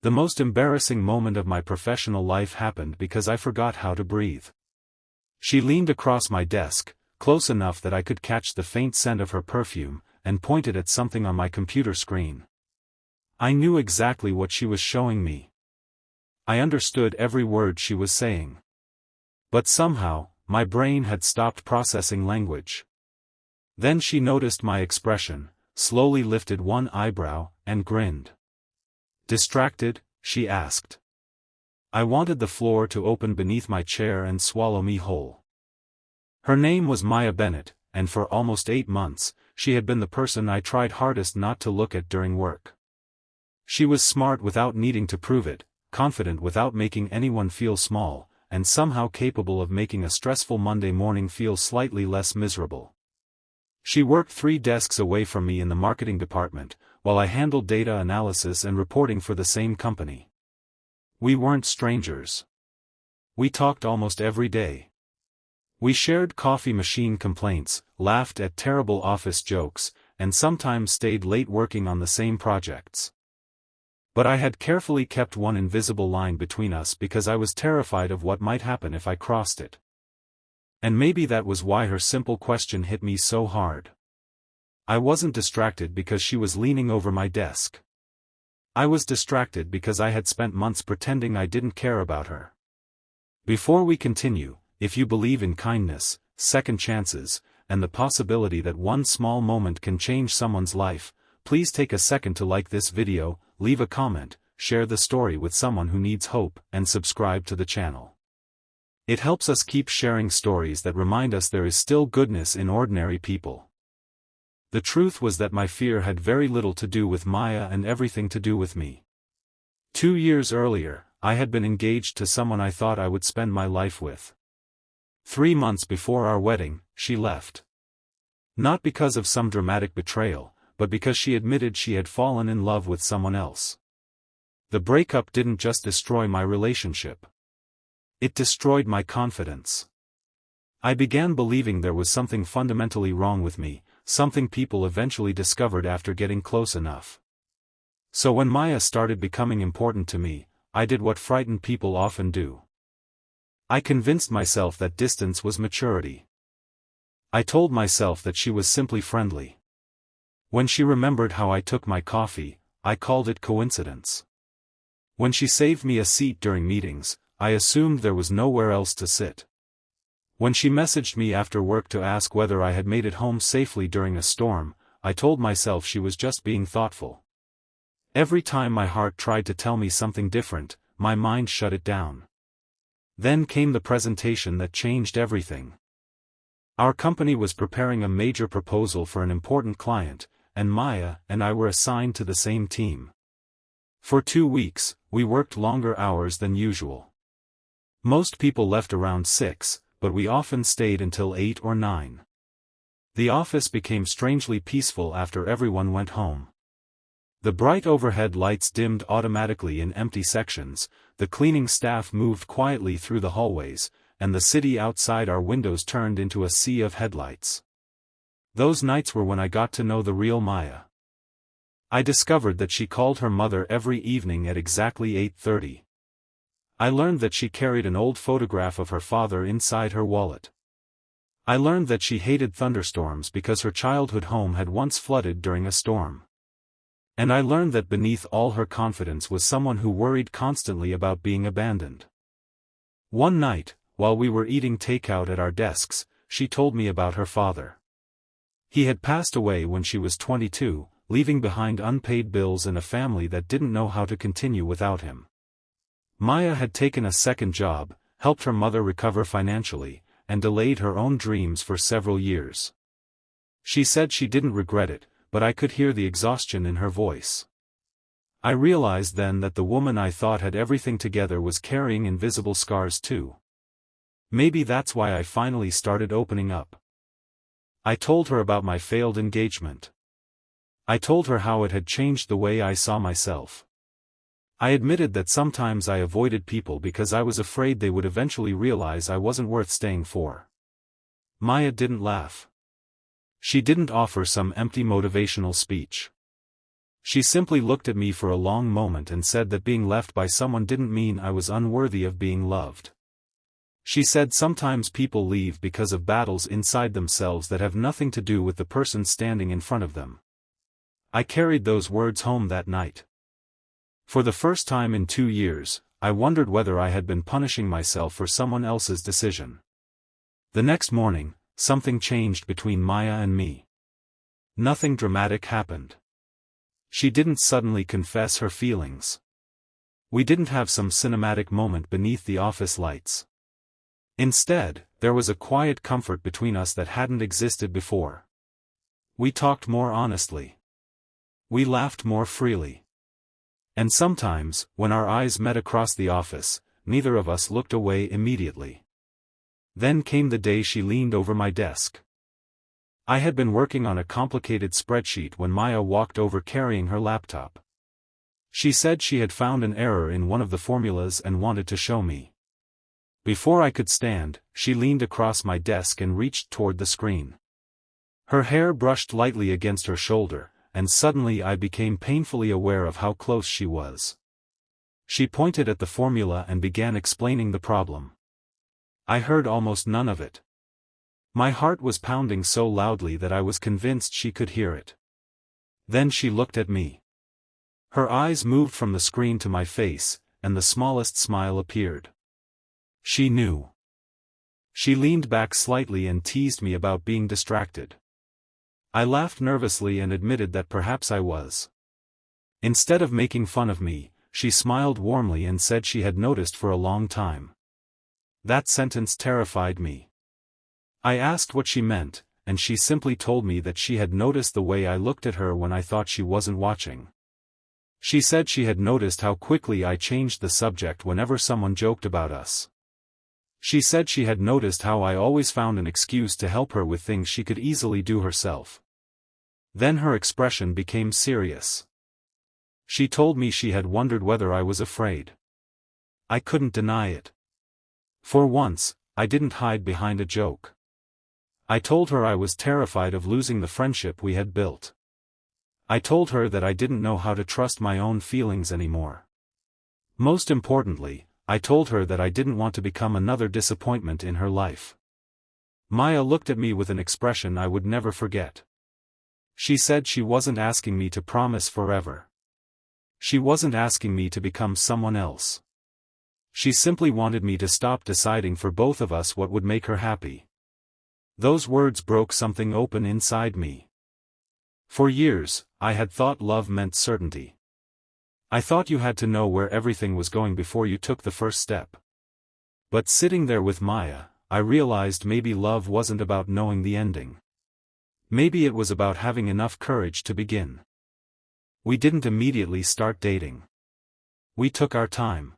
The most embarrassing moment of my professional life happened because I forgot how to breathe. She leaned across my desk, close enough that I could catch the faint scent of her perfume, and pointed at something on my computer screen. I knew exactly what she was showing me. I understood every word she was saying. But somehow, my brain had stopped processing language. Then she noticed my expression, slowly lifted one eyebrow, and grinned. "Distracted?" she asked. I wanted the floor to open beneath my chair and swallow me whole. Her name was Maya Bennett, and for almost 8 months, she had been the person I tried hardest not to look at during work. She was smart without needing to prove it, confident without making anyone feel small, and somehow capable of making a stressful Monday morning feel slightly less miserable. She worked 3 desks away from me in the marketing department, while I handled data analysis and reporting for the same company. We weren't strangers. We talked almost every day. We shared coffee machine complaints, laughed at terrible office jokes, and sometimes stayed late working on the same projects. But I had carefully kept one invisible line between us because I was terrified of what might happen if I crossed it. And maybe that was why her simple question hit me so hard. I wasn't distracted because she was leaning over my desk. I was distracted because I had spent months pretending I didn't care about her. Before we continue, if you believe in kindness, second chances, and the possibility that one small moment can change someone's life, please take a second to like this video, leave a comment, share the story with someone who needs hope, and subscribe to the channel. It helps us keep sharing stories that remind us there is still goodness in ordinary people. The truth was that my fear had very little to do with Maya and everything to do with me. 2 years earlier, I had been engaged to someone I thought I would spend my life with. 3 months before our wedding, she left. Not because of some dramatic betrayal, but because she admitted she had fallen in love with someone else. The breakup didn't just destroy my relationship. It destroyed my confidence. I began believing there was something fundamentally wrong with me, something people eventually discovered after getting close enough. So when Maya started becoming important to me, I did what frightened people often do. I convinced myself that distance was maturity. I told myself that she was simply friendly. When she remembered how I took my coffee, I called it coincidence. When she saved me a seat during meetings, I assumed there was nowhere else to sit. When she messaged me after work to ask whether I had made it home safely during a storm, I told myself she was just being thoughtful. Every time my heart tried to tell me something different, my mind shut it down. Then came the presentation that changed everything. Our company was preparing a major proposal for an important client, and Maya and I were assigned to the same team. For 2 weeks, we worked longer hours than usual. Most people left around 6, but we often stayed until 8 or 9. The office became strangely peaceful after everyone went home. The bright overhead lights dimmed automatically in empty sections, the cleaning staff moved quietly through the hallways, and the city outside our windows turned into a sea of headlights. Those nights were when I got to know the real Maya. I discovered that she called her mother every evening at exactly 8:30. I learned that she carried an old photograph of her father inside her wallet. I learned that she hated thunderstorms because her childhood home had once flooded during a storm. And I learned that beneath all her confidence was someone who worried constantly about being abandoned. One night, while we were eating takeout at our desks, she told me about her father. He had passed away when she was 22, leaving behind unpaid bills and a family that didn't know how to continue without him. Maya had taken a second job, helped her mother recover financially, and delayed her own dreams for several years. She said she didn't regret it, but I could hear the exhaustion in her voice. I realized then that the woman I thought had everything together was carrying invisible scars too. Maybe that's why I finally started opening up. I told her about my failed engagement. I told her how it had changed the way I saw myself. I admitted that sometimes I avoided people because I was afraid they would eventually realize I wasn't worth staying for. Maya didn't laugh. She didn't offer some empty motivational speech. She simply looked at me for a long moment and said that being left by someone didn't mean I was unworthy of being loved. She said sometimes people leave because of battles inside themselves that have nothing to do with the person standing in front of them. I carried those words home that night. For the first time in 2 years, I wondered whether I had been punishing myself for someone else's decision. The next morning, something changed between Maya and me. Nothing dramatic happened. She didn't suddenly confess her feelings. We didn't have some cinematic moment beneath the office lights. Instead, there was a quiet comfort between us that hadn't existed before. We talked more honestly. We laughed more freely. And sometimes, when our eyes met across the office, neither of us looked away immediately. Then came the day she leaned over my desk. I had been working on a complicated spreadsheet when Maya walked over carrying her laptop. She said she had found an error in one of the formulas and wanted to show me. Before I could stand, she leaned across my desk and reached toward the screen. Her hair brushed lightly against her shoulder, and suddenly I became painfully aware of how close she was. She pointed at the formula and began explaining the problem. I heard almost none of it. My heart was pounding so loudly that I was convinced she could hear it. Then she looked at me. Her eyes moved from the screen to my face, and the smallest smile appeared. She knew. She leaned back slightly and teased me about being distracted. I laughed nervously and admitted that perhaps I was. Instead of making fun of me, she smiled warmly and said she had noticed for a long time. That sentence terrified me. I asked what she meant, and she simply told me that she had noticed the way I looked at her when I thought she wasn't watching. She said she had noticed how quickly I changed the subject whenever someone joked about us. She said she had noticed how I always found an excuse to help her with things she could easily do herself. Then her expression became serious. She told me she had wondered whether I was afraid. I couldn't deny it. For once, I didn't hide behind a joke. I told her I was terrified of losing the friendship we had built. I told her that I didn't know how to trust my own feelings anymore. Most importantly, I told her that I didn't want to become another disappointment in her life. Maya looked at me with an expression I would never forget. She said she wasn't asking me to promise forever. She wasn't asking me to become someone else. She simply wanted me to stop deciding for both of us what would make her happy. Those words broke something open inside me. For years, I had thought love meant certainty. I thought you had to know where everything was going before you took the first step. But sitting there with Maya, I realized maybe love wasn't about knowing the ending. Maybe it was about having enough courage to begin. We didn't immediately start dating. We took our time.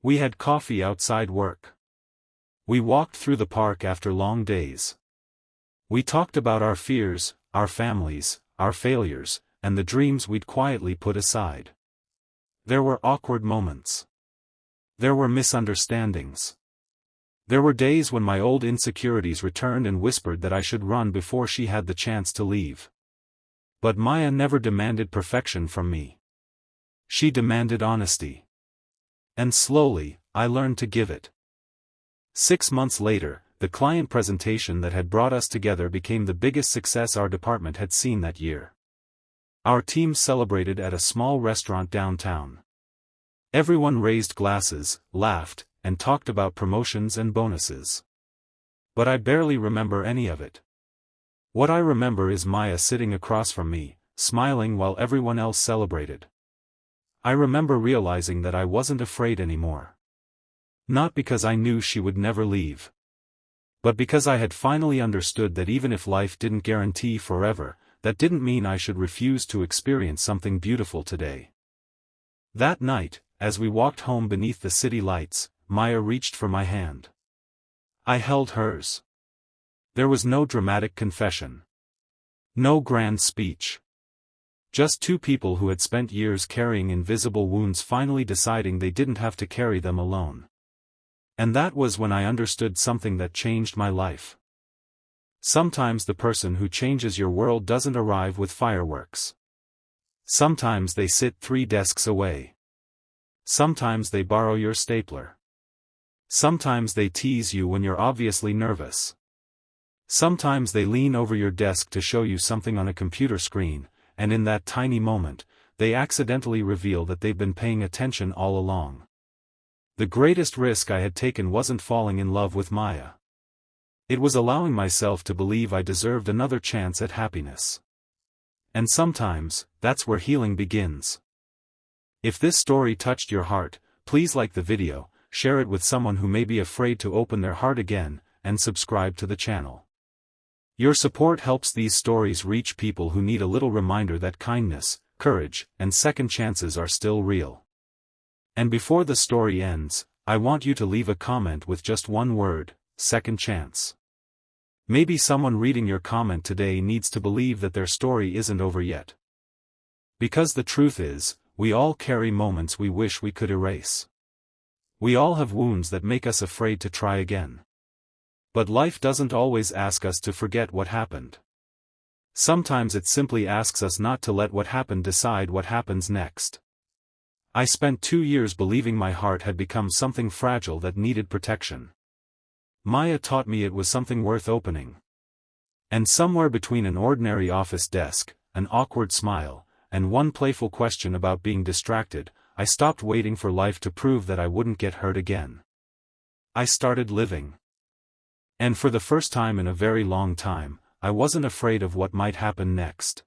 We had coffee outside work. We walked through the park after long days. We talked about our fears, our families, our failures, and the dreams we'd quietly put aside. There were awkward moments. There were misunderstandings. There were days when my old insecurities returned and whispered that I should run before she had the chance to leave. But Maya never demanded perfection from me. She demanded honesty. And slowly, I learned to give it. 6 months later, the client presentation that had brought us together became the biggest success our department had seen that year. Our team celebrated at a small restaurant downtown. Everyone raised glasses, laughed, and talked about promotions and bonuses. But I barely remember any of it. What I remember is Maya sitting across from me, smiling while everyone else celebrated. I remember realizing that I wasn't afraid anymore. Not because I knew she would never leave. But because I had finally understood that even if life didn't guarantee forever, that didn't mean I should refuse to experience something beautiful today. That night, as we walked home beneath the city lights, Maya reached for my hand. I held hers. There was no dramatic confession. No grand speech. Just two people who had spent years carrying invisible wounds finally deciding they didn't have to carry them alone. And that was when I understood something that changed my life. Sometimes the person who changes your world doesn't arrive with fireworks. Sometimes they sit 3 desks away. Sometimes they borrow your stapler. Sometimes they tease you when you're obviously nervous. Sometimes they lean over your desk to show you something on a computer screen, and in that tiny moment, they accidentally reveal that they've been paying attention all along. The greatest risk I had taken wasn't falling in love with Maya. It was allowing myself to believe I deserved another chance at happiness. And sometimes, that's where healing begins. If this story touched your heart, please like the video, share it with someone who may be afraid to open their heart again, and subscribe to the channel. Your support helps these stories reach people who need a little reminder that kindness, courage, and second chances are still real. And before the story ends, I want you to leave a comment with just one word: second chance. Maybe someone reading your comment today needs to believe that their story isn't over yet. Because the truth is, we all carry moments we wish we could erase. We all have wounds that make us afraid to try again. But life doesn't always ask us to forget what happened. Sometimes it simply asks us not to let what happened decide what happens next. I spent 2 years believing my heart had become something fragile that needed protection. Maya taught me it was something worth opening. And somewhere between an ordinary office desk, an awkward smile, and one playful question about being distracted, I stopped waiting for life to prove that I wouldn't get hurt again. I started living. And for the first time in a very long time, I wasn't afraid of what might happen next.